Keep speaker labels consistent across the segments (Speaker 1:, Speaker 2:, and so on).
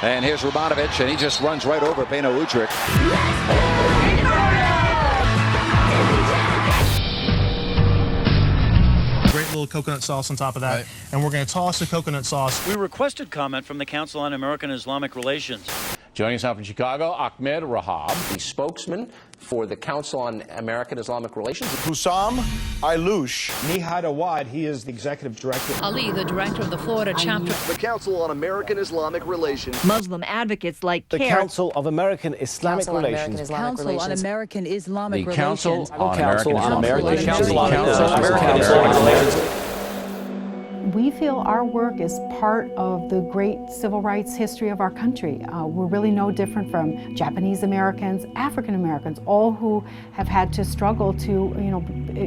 Speaker 1: And here's Rabanovich, and he just runs right over Beno Udrich.
Speaker 2: Great little coconut sauce on top of that, right. And we're going to toss the coconut sauce.
Speaker 3: We requested comment from the Council on American-Islamic Relations.
Speaker 4: Joining us now from Chicago, Ahmed Rahab,
Speaker 5: the spokesman for the Council on American-Islamic Relations.
Speaker 6: Hussam Ailoush. Nihad Awad, he is the executive director.
Speaker 7: Ali, the director of the Florida chapter.
Speaker 8: The Council on American-Islamic Relations.
Speaker 7: Muslim advocates like
Speaker 9: the
Speaker 7: CAIR.
Speaker 9: Council of American-Islamic Relations.
Speaker 7: Council on American-Islamic
Speaker 4: the
Speaker 7: Relations.
Speaker 4: Council on American-Islamic
Speaker 7: Relations.
Speaker 10: We feel our work is part of the great civil rights history of our country. We're really no different from Japanese Americans, African Americans, all who have had to struggle to,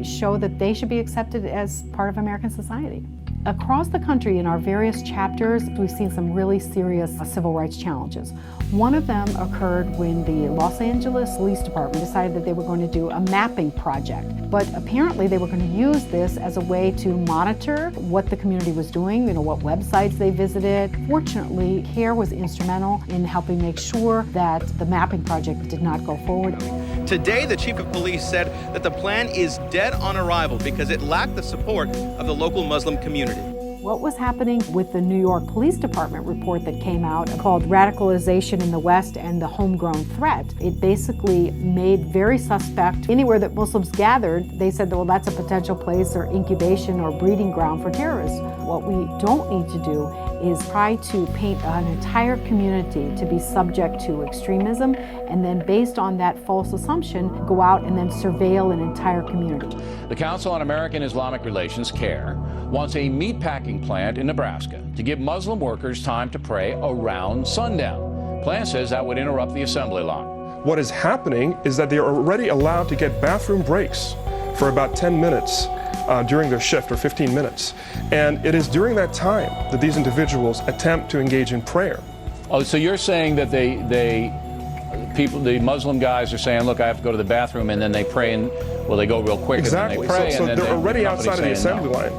Speaker 10: show that they should be accepted as part of American society. Across the country in our various chapters, we've seen some really serious civil rights challenges. One of them occurred when the Los Angeles Police Department decided that they were going to do a mapping project. But apparently they were going to use this as a way to monitor what the community was doing, what websites they visited. Fortunately, CAIR was instrumental in helping make sure that the mapping project did not go forward.
Speaker 11: Today, the chief of police said that the plan is dead on arrival because it lacked the support of the local Muslim community.
Speaker 10: What was happening with the New York Police Department report that came out called Radicalization in the West and the Homegrown Threat? It basically made very suspect anywhere that Muslims gathered. They said, well, that's a potential place or incubation or breeding ground for terrorists. What we don't need to do is try to paint an entire community to be subject to extremism and then based on that false assumption, go out and then surveil an entire community.
Speaker 4: The Council on American-Islamic Relations, CAIR, wants a meatpacking plant in Nebraska to give Muslim workers time to pray around sundown. Plan says that would interrupt the assembly line.
Speaker 12: What is happening is that they are already allowed to get bathroom breaks for about 10 minutes during their shift, or 15 minutes. And it is during that time that these individuals attempt to engage in prayer.
Speaker 4: Oh, so you're saying that the Muslim guys are saying, look, I have to go to the bathroom, and then they pray, and well, they go real quick,
Speaker 12: exactly.
Speaker 4: And then they pray.
Speaker 12: So
Speaker 4: and then
Speaker 12: they're already outside of the assembly line.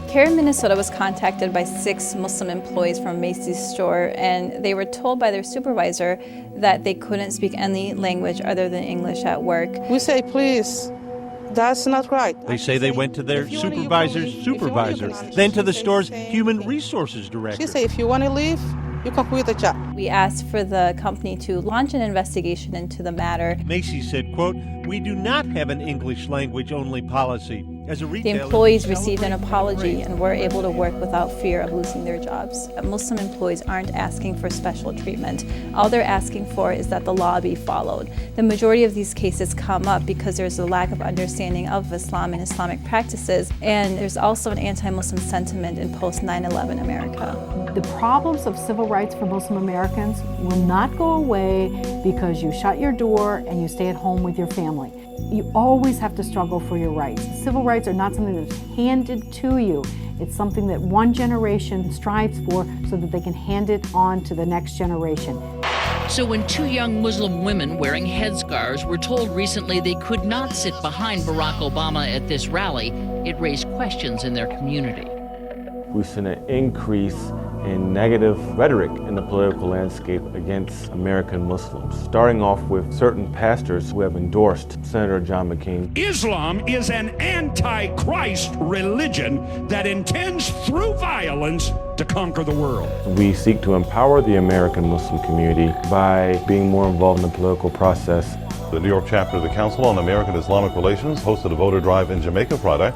Speaker 13: CAIR Minnesota was contacted by 6 Muslim employees from Macy's store, and they were told by their supervisor that they couldn't speak any language other than English at work.
Speaker 14: We say, please, that's not right.
Speaker 15: They say they went to their supervisor's supervisor, then to the store's human resources director.
Speaker 14: She say, if you want to leave, you can quit the job.
Speaker 13: We asked for the company to launch an investigation into the matter.
Speaker 15: Macy's said, quote, "We do not have an English language only policy." As a retailer,
Speaker 13: the employees received an apology and were able to work without fear of losing their jobs. Muslim employees aren't asking for special treatment. All they're asking for is that the law be followed. The majority of these cases come up because there's a lack of understanding of Islam and Islamic practices, and there's also an anti-Muslim sentiment in post-9/11 America.
Speaker 10: The problems of civil rights for Muslim Americans will not go away because you shut your door and you stay at home with your family. You always have to struggle for your rights. Civil rights are not something that's handed to you. It's something that one generation strives for so that they can hand it on to the next generation.
Speaker 7: So when 2 young Muslim women wearing headscarves were told recently they could not sit behind Barack Obama at this rally, it raised questions in their community.
Speaker 16: We've seen an increase in negative rhetoric in the political landscape against American Muslims, starting off with certain pastors who have endorsed Senator John McCain.
Speaker 17: Islam is an anti-Christ religion that intends through violence to conquer the world.
Speaker 16: We seek to empower the American Muslim community by being more involved in the political process.
Speaker 18: The New York chapter of the Council on American-Islamic Relations hosted a voter drive in Jamaica Friday.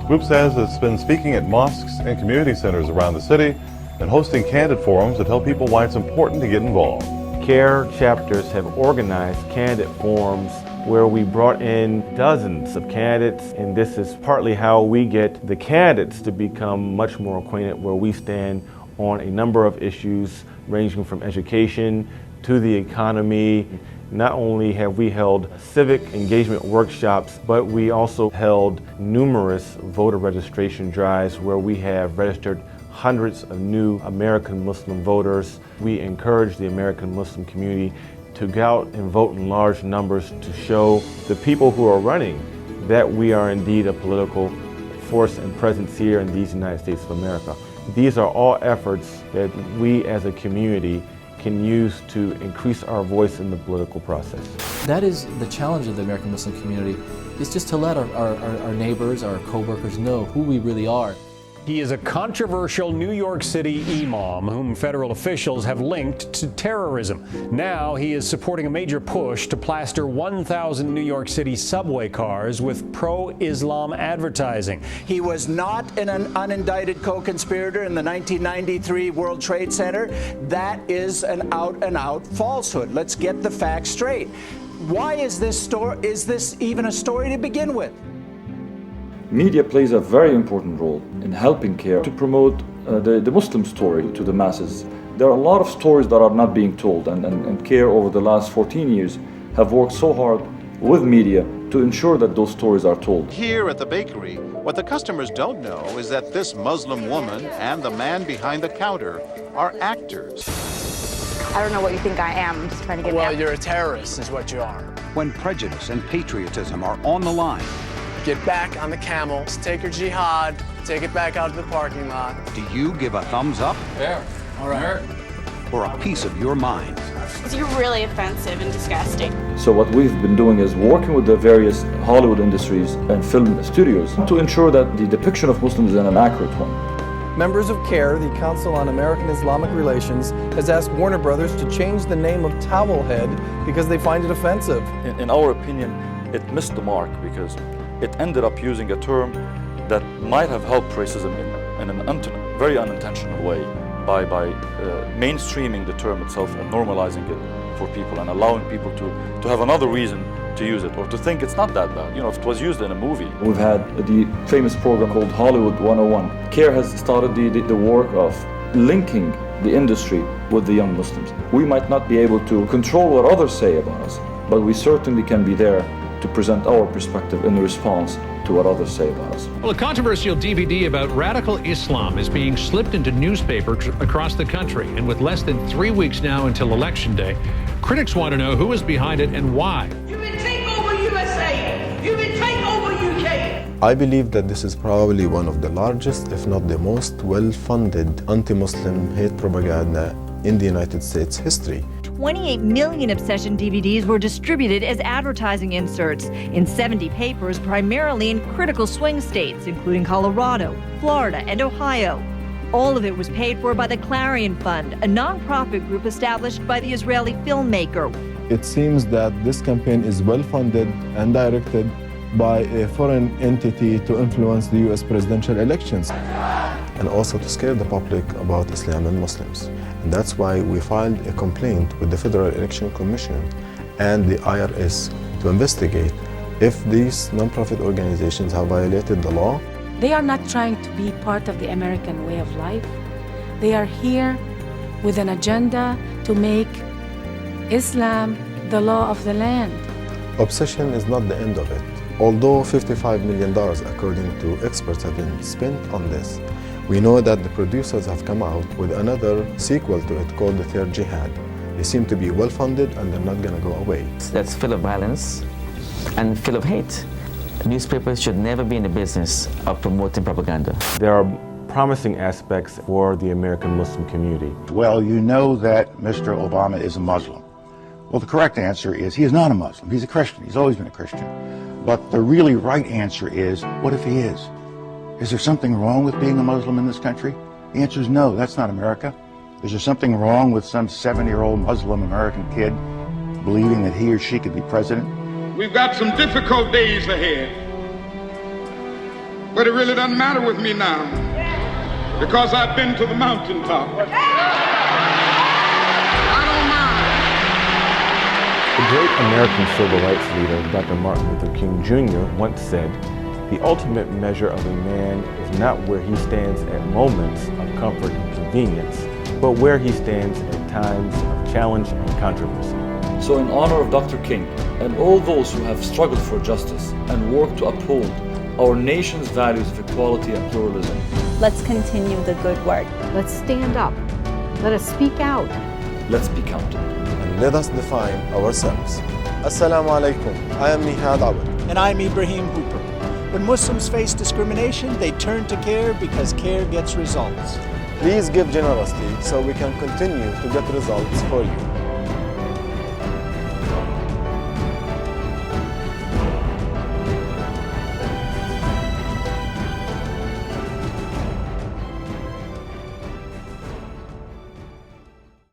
Speaker 18: The group says it's been speaking at mosques and community centers around the city and hosting candid forums to tell people why it's important to get involved.
Speaker 16: CAIR chapters have organized candid forums where we brought in dozens of candidates, and this is partly how we get the candidates to become much more acquainted where we stand on a number of issues ranging from education to the economy. Not only have we held civic engagement workshops, but we also held numerous voter registration drives where we have registered hundreds of new American Muslim voters. We encourage the American Muslim community to go out and vote in large numbers to show the people who are running that we are indeed a political force and presence here in these United States of America. These are all efforts that we as a community can use to increase our voice in the political process.
Speaker 19: That is the challenge of the American Muslim community, is just to let our neighbors, our co-workers know who we really are.
Speaker 20: He is a controversial New York City imam whom federal officials have linked to terrorism. Now he is supporting a major push to plaster 1,000 New York City subway cars with pro-Islam advertising.
Speaker 21: He was not an unindicted co-conspirator in the 1993 World Trade Center. That is an out-and-out falsehood. Let's get the facts straight. Why is this even a story to begin with?
Speaker 22: Media plays a very important role in helping CAIR to promote the Muslim story to the masses. There are a lot of stories that are not being told, and CAIR over the last 14 years have worked so hard with media to ensure that those stories are told.
Speaker 23: Here at the bakery, what the customers don't know is that this Muslim woman and the man behind the counter are actors.
Speaker 24: I don't know what you think I am. I'm just trying to get me out.
Speaker 25: Well, you're a terrorist is what you are.
Speaker 23: When prejudice and patriotism are on the line,
Speaker 25: get back on the camels, take your jihad, take it back out to the parking lot.
Speaker 23: do you give a thumbs up?
Speaker 25: There. All right.
Speaker 23: Or a piece of your mind?
Speaker 24: You're really offensive and disgusting.
Speaker 22: So what we've been doing is working with the various Hollywood industries and film studios to ensure that the depiction of Muslims is an accurate one.
Speaker 26: Members of CAIR, the Council on American Islamic Relations, has asked Warner Brothers to change the name of Towelhead because they find it offensive.
Speaker 22: In our opinion, it missed the mark because it ended up using a term that might have helped racism in a very unintentional way by mainstreaming the term itself and normalizing it for people and allowing people to have another reason to use it or to think it's not that bad. You know, if it was used in a movie. We've had the famous program called Hollywood 101. CAIR has started the work of linking the industry with the young Muslims. We might not be able to control what others say about us, but we certainly can be there to present our perspective in response to what others say about us.
Speaker 27: Well, a controversial DVD about radical Islam is being slipped into newspapers across the country. And with less than 3 weeks now until Election Day, critics want to know who is behind it and why.
Speaker 28: You will take over USA. You will take over UK.
Speaker 29: I believe that this is probably one of the largest, if not the most well-funded anti-Muslim hate propaganda in the United States history.
Speaker 30: 28 million Obsession DVDs were distributed as advertising inserts in 70 papers, primarily in critical swing states, including Colorado, Florida, and Ohio. All of it was paid for by the Clarion Fund, a nonprofit group established by the Israeli filmmaker.
Speaker 29: It seems that this campaign is well-funded and directed by a foreign entity to influence the U.S. presidential elections and also to scare the public about Islam and Muslims. And that's why we filed a complaint with the Federal Election Commission and the IRS to investigate if these nonprofit organizations have violated the law.
Speaker 31: They are not trying to be part of the American way of life. They are here with an agenda to make Islam the law of the land.
Speaker 29: Obsession is not the end of it. Although $55 million, according to experts, have been spent on this, we know that the producers have come out with another sequel to it called The Third Jihad. They seem to be well-funded and they're not going to go away.
Speaker 32: That's full of violence and full of hate. Newspapers should never be in the business of promoting propaganda.
Speaker 16: There are promising aspects for the American Muslim community.
Speaker 33: Well, you know that Mr. Obama is a Muslim. Well, the correct answer is he is not a Muslim. He's a Christian. He's always been a Christian. But the really right answer is, what if he is? Is there something wrong with being a Muslim in this country? The answer is no, that's not America. Is there something wrong with some 70-year-old Muslim American kid believing that he or she could be president?
Speaker 34: We've got some difficult days ahead. But it really doesn't matter with me now, because I've been to the mountaintop.
Speaker 16: The great American civil rights leader, Dr. Martin Luther King Jr., once said, "The ultimate measure of a man is not where he stands at moments of comfort and convenience, but where he stands at times of challenge and controversy."
Speaker 22: So in honor of Dr. King and all those who have struggled for justice and worked to uphold our nation's values of equality and pluralism,
Speaker 13: let's continue the good work.
Speaker 10: Let's stand up. Let us speak out.
Speaker 22: let's be counted.
Speaker 29: And let us define ourselves. Assalamu alaikum. I am Nihad Awad.
Speaker 35: And I'm Ibrahim Hooper. When Muslims face discrimination, they turn to CAIR because CAIR gets results.
Speaker 26: Please give generously so we can continue to get results for you.